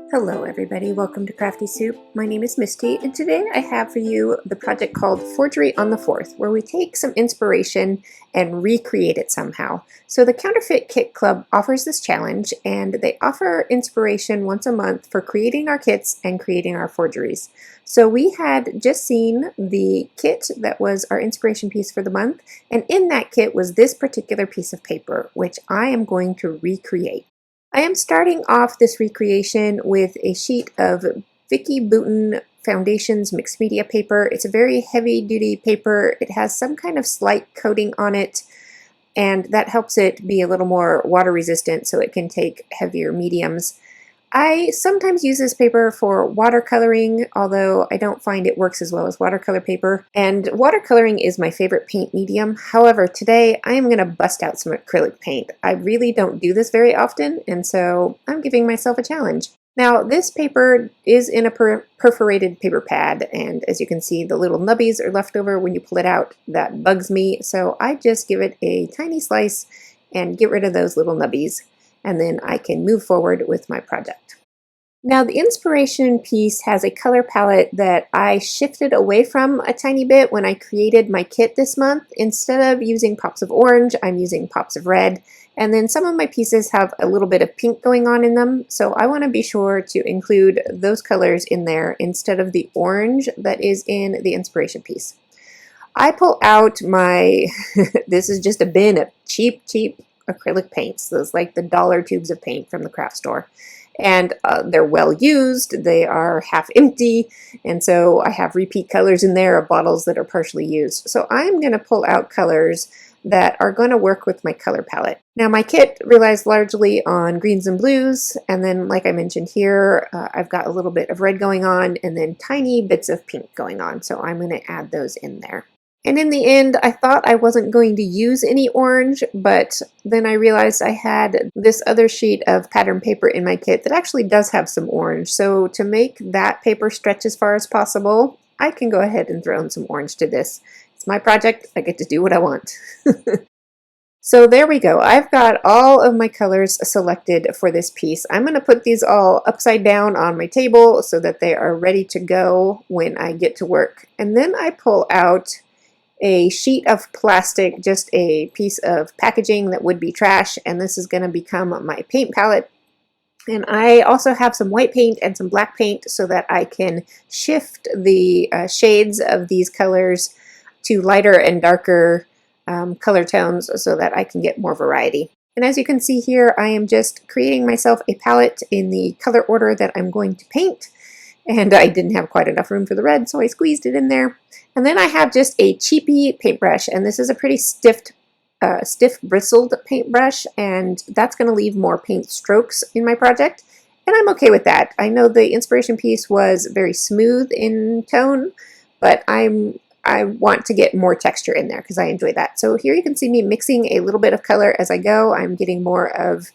Hello everybody, welcome to Crafty Soup. My name is Misty and today I have for you the project called Forgery on the 4th, where we take some inspiration and recreate it somehow. So the Counterfeit Kit Club offers this challenge and they offer inspiration once a month for creating our kits and creating our forgeries. So we had just seen the kit that was our inspiration piece for the month, and in that kit was this particular piece of paper, which I am going to recreate. I am starting off this recreation with a sheet of Vicky Bouton Foundations mixed media paper. It's a very heavy duty paper. It has some kind of slight coating on it, and that helps it be a little more water resistant so it can take heavier mediums. I sometimes use this paper for watercoloring, although I don't find it works as well as watercolor paper. And watercoloring is my favorite paint medium. However, today I am going to bust out some acrylic paint. I really don't do this very often, and so I'm giving myself a challenge. Now, this paper is in a perforated paper pad, and as you can see, the little nubbies are left over when you pull it out. That bugs me, so I just give it a tiny slice and get rid of those little nubbies, and then I can move forward with my project. Now the inspiration piece has a color palette that I shifted away from a tiny bit when I created my kit this month. Instead of using pops of orange, I'm using pops of red, and then some of my pieces have a little bit of pink going on in them, so I want to be sure to include those colors in there instead of the orange that is in the inspiration piece. I pull out my, this is just a bin of cheap acrylic paints, those like the dollar tubes of paint from the craft store. And they're well used, they are half empty, and so I have repeat colors in there of bottles that are partially used. So I'm going to pull out colors that are going to work with my color palette. Now my kit relies largely on greens and blues, and then like I mentioned here, I've got a little bit of red going on and then tiny bits of pink going on, so I'm going to add those in there. And in the end, I thought I wasn't going to use any orange, but then I realized I had this other sheet of pattern paper in my kit that actually does have some orange. So to make that paper stretch as far as possible, I can go ahead and throw in some orange to this. It's my project. I get to do what I want. So there we go. I've got all of my colors selected for this piece. I'm going to put these all upside down on my table so that they are ready to go when I get to work. And then I pull out a sheet of plastic, just a piece of packaging that would be trash, and this is going to become my paint palette. And I also have some white paint and some black paint so that I can shift the shades of these colors to lighter and darker color tones so that I can get more variety. And as you can see here, I am just creating myself a palette in the color order that I'm going to paint. And I didn't have quite enough room for the red, so I squeezed it in there. And then I have just a cheapy paintbrush, and this is a pretty stiff bristled paintbrush, and that's going to leave more paint strokes in my project. And I'm okay with that. I know the inspiration piece was very smooth in tone, but I want to get more texture in there because I enjoy that. So here you can see me mixing a little bit of color as I go. I'm getting more of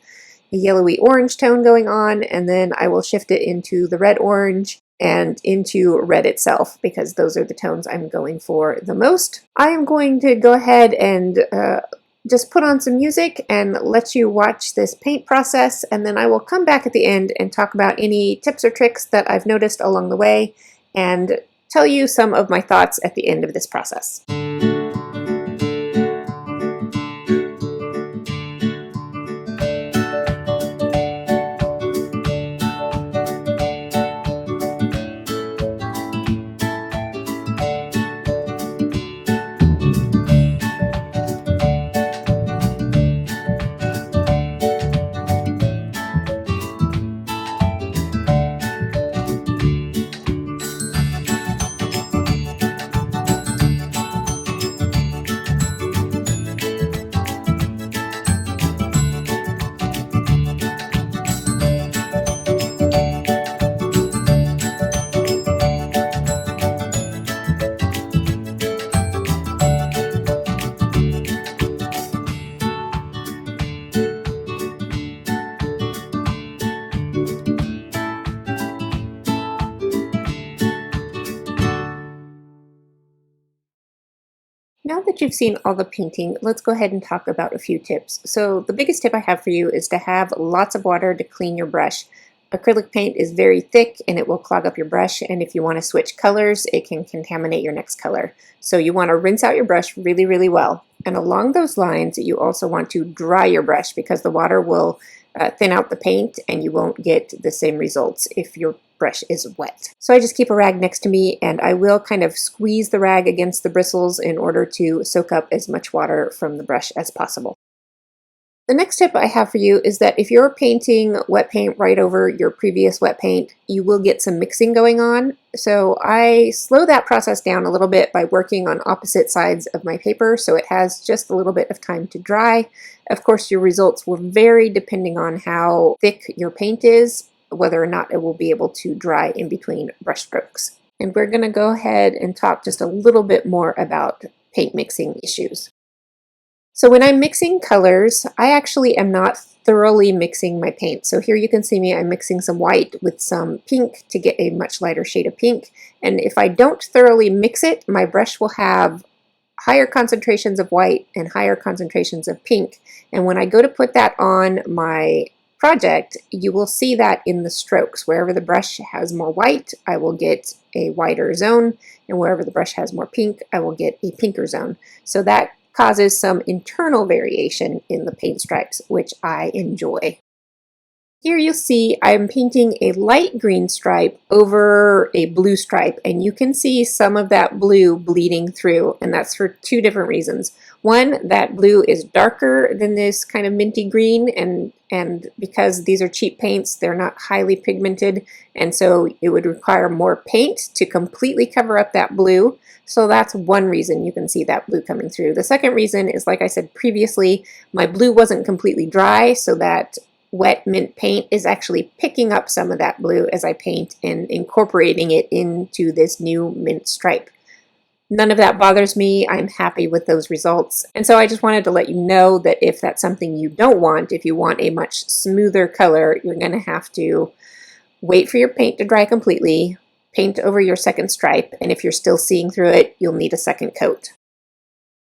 a yellowy orange tone going on, and then I will shift it into the red orange and into red itself because those are the tones I'm going for the most. I am going to go ahead and just put on some music and let you watch this paint process, and then I will come back at the end and talk about any tips or tricks that I've noticed along the way and tell you some of my thoughts at the end of this process. Now that you've seen all the painting, let's go ahead and talk about a few tips. So the biggest tip I have for you is to have lots of water to clean your brush. Acrylic paint is very thick and it will clog up your brush, and if you want to switch colors, it can contaminate your next color. So you want to rinse out your brush really, really well. And along those lines, you also want to dry your brush because the water will thin out the paint and you won't get the same results if your brush is wet. So I just keep a rag next to me and I will kind of squeeze the rag against the bristles in order to soak up as much water from the brush as possible. The next tip I have for you is that if you're painting wet paint right over your previous wet paint, you will get some mixing going on. So I slow that process down a little bit by working on opposite sides of my paper so it has just a little bit of time to dry. Of course, your results will vary depending on how thick your paint is, whether or not it will be able to dry in between brush strokes. And we're going to go ahead and talk just a little bit more about paint mixing issues. So when I'm mixing colors, I actually am not thoroughly mixing my paint. So here you can see me, I'm mixing some white with some pink to get a much lighter shade of pink. And if I don't thoroughly mix it, my brush will have higher concentrations of white and higher concentrations of pink. And when I go to put that on my project, you will see that in the strokes. Wherever the brush has more white, I will get a whiter zone, and wherever the brush has more pink, I will get a pinker zone. So that causes some internal variation in the paint stripes, which I enjoy. Here you'll see I'm painting a light green stripe over a blue stripe, and you can see some of that blue bleeding through, and that's for two different reasons. One, that blue is darker than this kind of minty green, and because these are cheap paints, they're not highly pigmented, and so it would require more paint to completely cover up that blue. So that's one reason you can see that blue coming through. The second reason is, like I said previously, my blue wasn't completely dry, so that wet mint paint is actually picking up some of that blue as I paint and incorporating it into this new mint stripe. None of that bothers me. I'm happy with those results. And so I just wanted to let you know that if that's something you don't want, if you want a much smoother color, you're going to have to wait for your paint to dry completely, paint over your second stripe, and if you're still seeing through it, you'll need a second coat.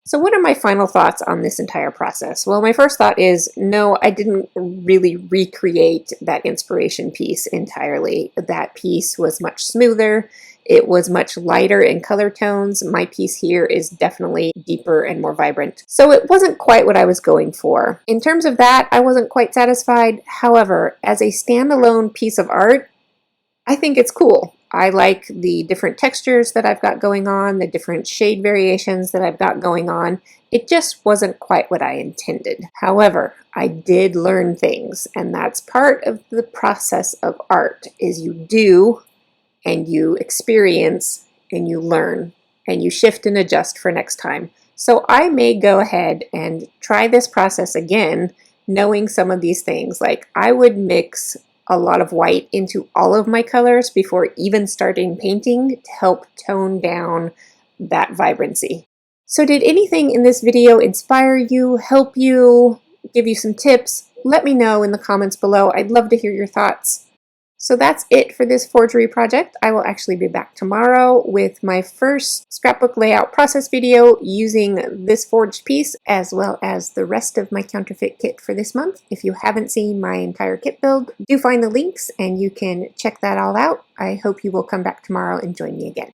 So what are my final thoughts on this entire process? Well, my first thought is, no, I didn't really recreate that inspiration piece entirely. That piece was much smoother. It was much lighter in color tones. My piece here is definitely deeper and more vibrant. So it wasn't quite what I was going for. In terms of that, I wasn't quite satisfied. However, as a standalone piece of art, I think it's cool. I like the different textures that I've got going on, the different shade variations that I've got going on. It just wasn't quite what I intended. However, I did learn things, and that's part of the process of art, is you do and you experience and you learn and you shift and adjust for next time. So I may go ahead and try this process again, knowing some of these things. Like, I would mix a lot of white into all of my colors before even starting painting to help tone down that vibrancy. So did anything in this video inspire you, help you, give you some tips? Let me know in the comments below. I'd love to hear your thoughts. So that's it for this forgery project. I will actually be back tomorrow with my first scrapbook layout process video using this forged piece, as well as the rest of my counterfeit kit for this month. If you haven't seen my entire kit build, do find the links and you can check that all out. I hope you will come back tomorrow and join me again.